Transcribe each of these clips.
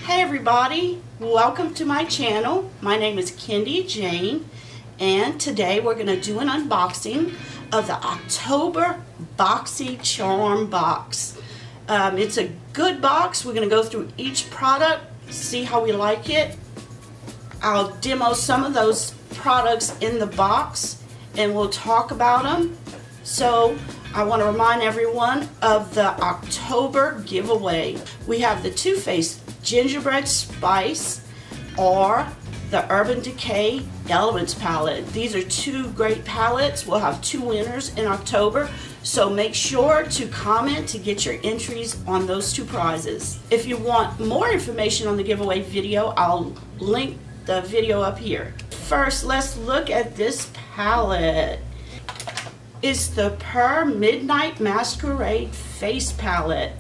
Hey everybody, welcome to my channel. My name is Kendy Jane, and today we're going to do an unboxing of the October Boxycharm box. It's a good box. We're going to go through each product, see how we like it. I'll demo some of those products in the box and we'll talk about them. So I want to remind everyone of the October giveaway. We have the Too Faced Gingerbread Spice or the Urban Decay Elements palette. These are two great palettes. We'll have two winners in October, so make sure to comment to get your entries on those two prizes. If you want more information on the giveaway video, I'll link the video up here. First, let's look at this palette. It's the Per Midnight Masquerade Face Palette,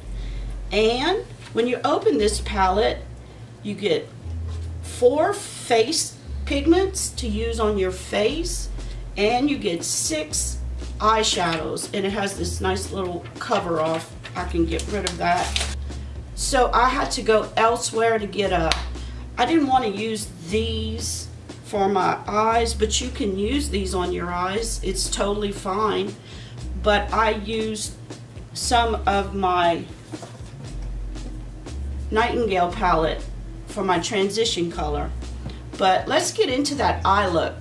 and when you open this palette, you get 4 face pigments to use on your face, and you get 6 eyeshadows, and it has this nice little cover off. I can get rid of that. So I had to go elsewhere to get I didn't want to use these for my eyes, but you can use these on your eyes. It's totally fine. But I used some of my Nightingale palette for my transition color. But let's get into that eye look.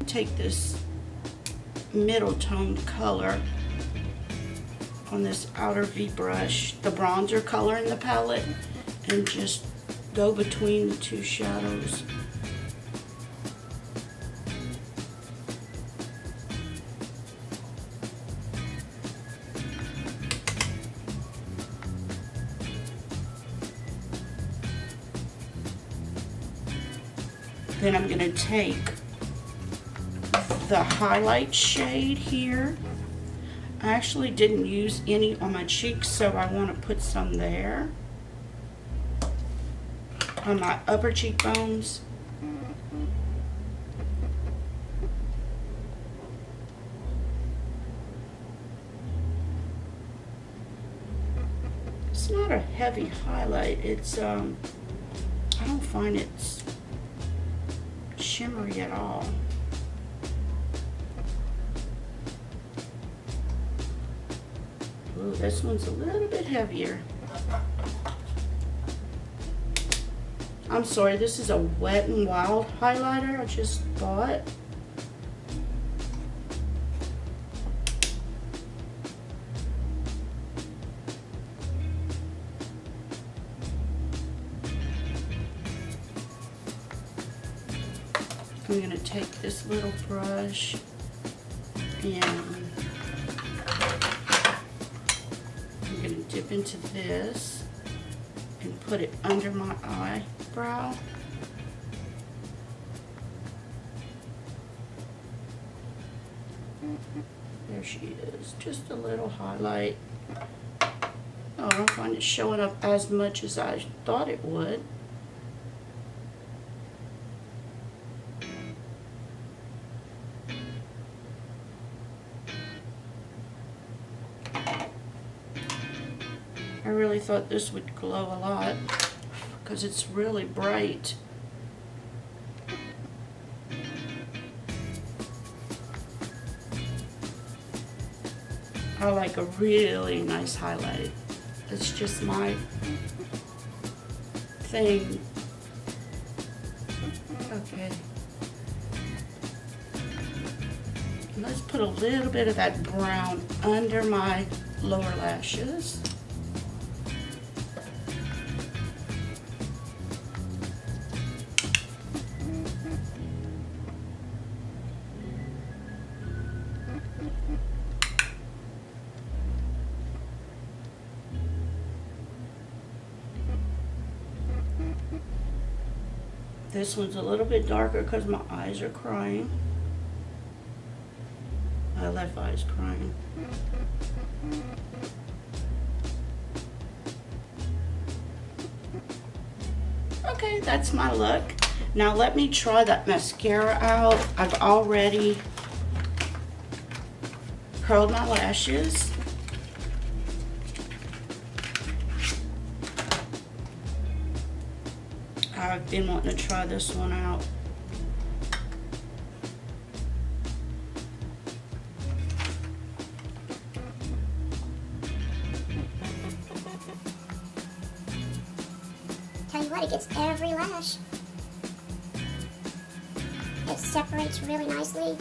take this middle toned color on this outer V brush, the bronzer color in the palette, and just go between the two shadows. Then I'm going to take the highlight shade here. I actually didn't use any on my cheeks, so I want to put some there on my upper cheekbones. It's not a heavy highlight. It's I don't find it's shimmery at all. Ooh, this one's a little bit heavier. I'm sorry, this is a Wet n Wild highlighter I just bought. I'm going to take this little brush and I'm going to dip into this and put it under my eyebrow. There she is, just a little highlight. Oh, I don't find it showing up as much as I thought it would. I really thought this would glow a lot because it's really bright. I like a really nice highlight. It's just my thing. Okay. Let's put a little bit of that brown under my lower lashes. This one's a little bit darker because my eyes are crying. My left eye's crying. Okay, that's my look. Now let me try that mascara out. I've already curled my lashes. I've been wanting to try this one out. Tell you what, it gets every lash. It separates really nicely.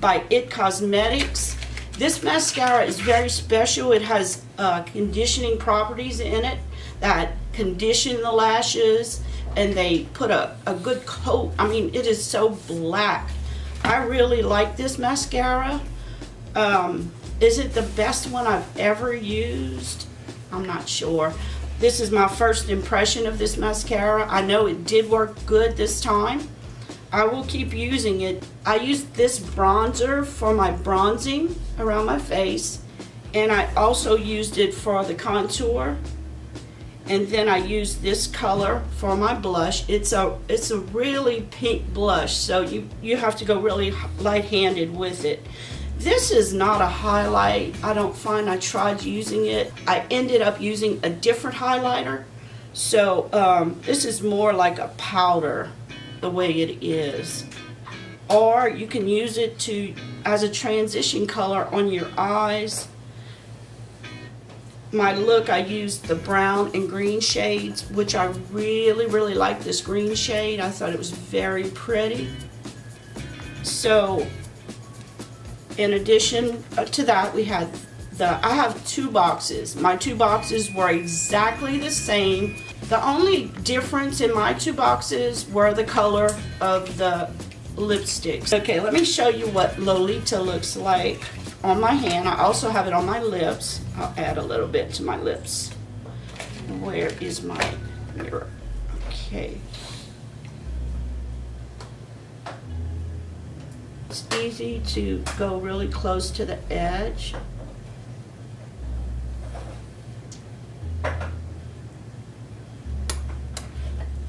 By It Cosmetics. This mascara is very special. It has conditioning properties in it that condition the lashes, and they put a good coat. I mean, it is so black. I really like this mascara. Is it the best one I've ever used? I'm not sure. This is my first impression of this mascara. I know it did work good this time. I will keep using it. I used this bronzer for my bronzing around my face, and I also used it for the contour, and then I used this color for my blush. It's a really pink blush, so you have to go really light-handed with it. This is not a highlight. I don't find. I tried using it. I ended up using a different highlighter. So this is more like a powder, the way it is. Or you can use it as a transition color on your eyes. My look, I used the brown and green shades, which I really like this green shade. I thought it was very pretty. So in addition to that, we had I have 2 boxes. My 2 boxes were exactly the same. The only difference in my 2 boxes were the color of the lipsticks. Okay, let me show you what Lolita looks like on my hand. I also have it on my lips. I'll add a little bit to my lips. Where is my mirror? Okay. It's easy to go really close to the edge.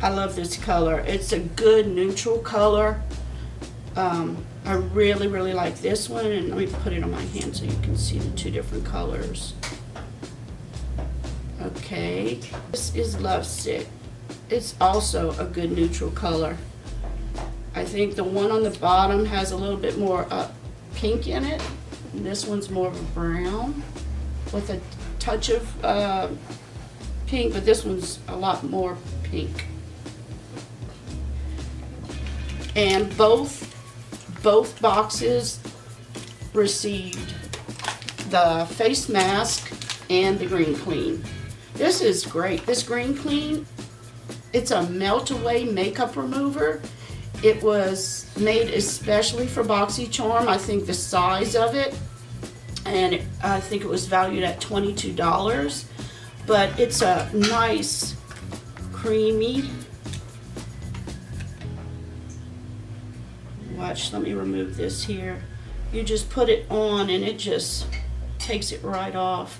I love this color. It's a good neutral color. I really like this one, and let me put it on my hand so you can see the 2 different colors. Okay, this is Love Stick. It's also a good neutral color. I think the one on the bottom has a little bit more pink in it, and this one's more of a brown with a touch of pink, but this one's a lot more pink. And both boxes received the face mask and the green clean. This is great. This green clean, it's a melt away makeup remover. It was made especially for Boxycharm. I think the size of it, and I think it was valued at $22, but it's a nice creamy. Watch, let me remove this here. You just put it on and it just takes it right off.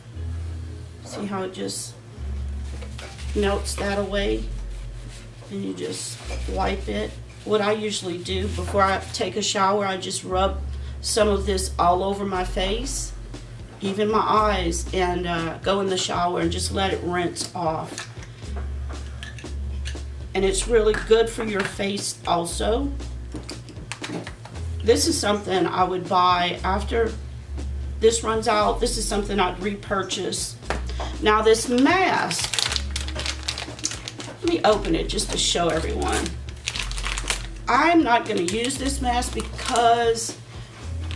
See how it just melts that away? And you just wipe it. What I usually do before I take a shower, I just rub some of this all over my face, even my eyes, and go in the shower and just let it rinse off. And it's really good for your face also. This is something I would buy after this runs out. This is something I'd repurchase. Now this mask, let me open it just to show everyone. I'm not going to use this mask because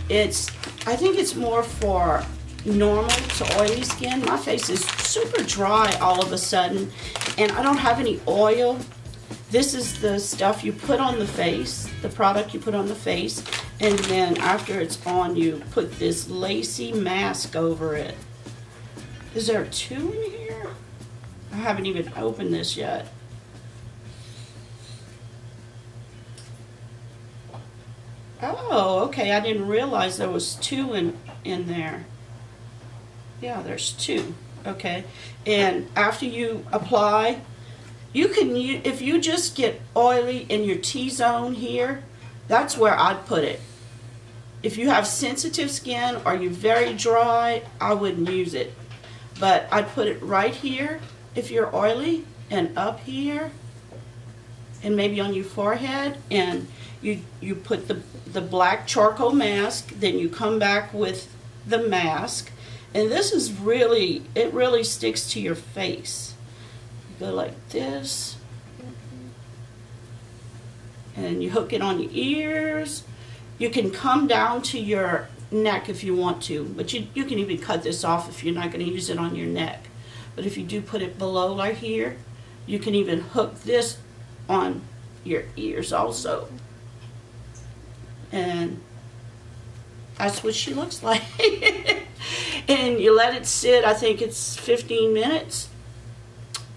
I think it's more for normal to oily skin. My face is super dry all of a sudden, and I don't have any oil. This is the stuff you put on the face, the product you put on the face, and then after it's on, you put this lacy mask over it. Is there 2 in here? I haven't even opened this yet. Oh, okay, I didn't realize there was 2 in there. Yeah, there's 2, okay. And after you apply, you can use, if you just get oily in your T-zone here, that's where I'd put it. If you have sensitive skin or you're very dry, I wouldn't use it. But I'd put it right here if you're oily, and up here, and maybe on your forehead, and you put the black charcoal mask, then you come back with the mask, and this is really, it really sticks to your face. Go like this, and you hook it on your ears. You can come down to your neck if you want to, but you can even cut this off if you're not going to use it on your neck. But if you do put it below right here, you can even hook this on your ears also. And that's what she looks like. And you let it sit, I think it's 15 minutes.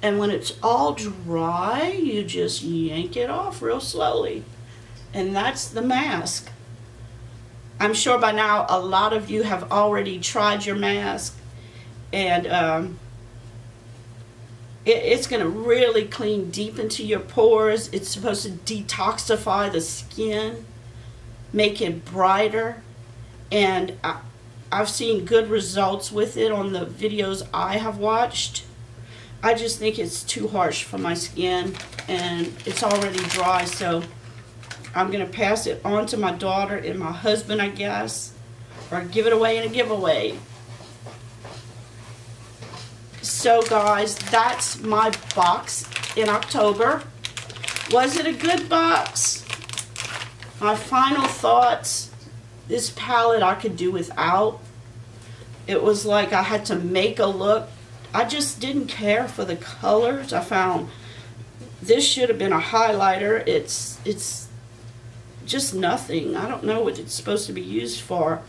And when it's all dry, you just yank it off real slowly. And that's the mask. I'm sure by now a lot of you have already tried your mask. And it's going to really clean deep into your pores. It's supposed to detoxify the skin, make it brighter. and I've seen good results with it on the videos I have watched. I just think it's too harsh for my skin, and it's already dry, so I'm going to pass it on to my daughter and my husband, I guess, or give it away in a giveaway. So guys, that's my box in October. Was it a good box? My final thoughts, this palette I could do without. It was like I had to make a look. I just didn't care for the colors. I found this should have been a highlighter. It's just nothing. I don't know what it's supposed to be used for.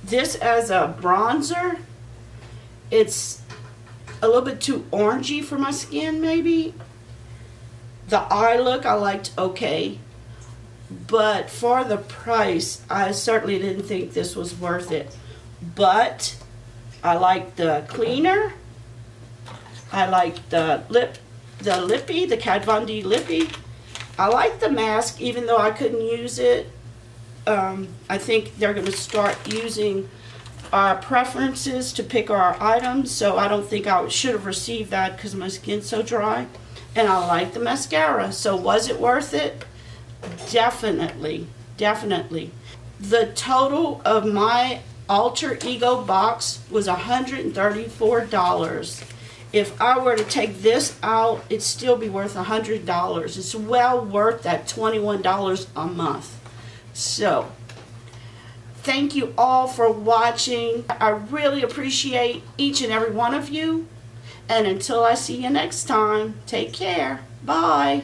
This as a bronzer, it's a little bit too orangey for my skin maybe. The eye look I liked okay, but for the price I certainly didn't think this was worth it. But I like the cleaner. I like the Lippie, the Kat Von D Lippie. I like the mask, even though I couldn't use it. I think they're going to start using our preferences to pick our items, so I don't think I should have received that because my skin's so dry. And I like the mascara. So was it worth it? Definitely. Definitely. The total of my alter ego box was $134. If I were to take this out, it'd still be worth $100. It's well worth that $21 a month. So, thank you all for watching. I really appreciate each and every one of you. And until I see you next time, take care. Bye.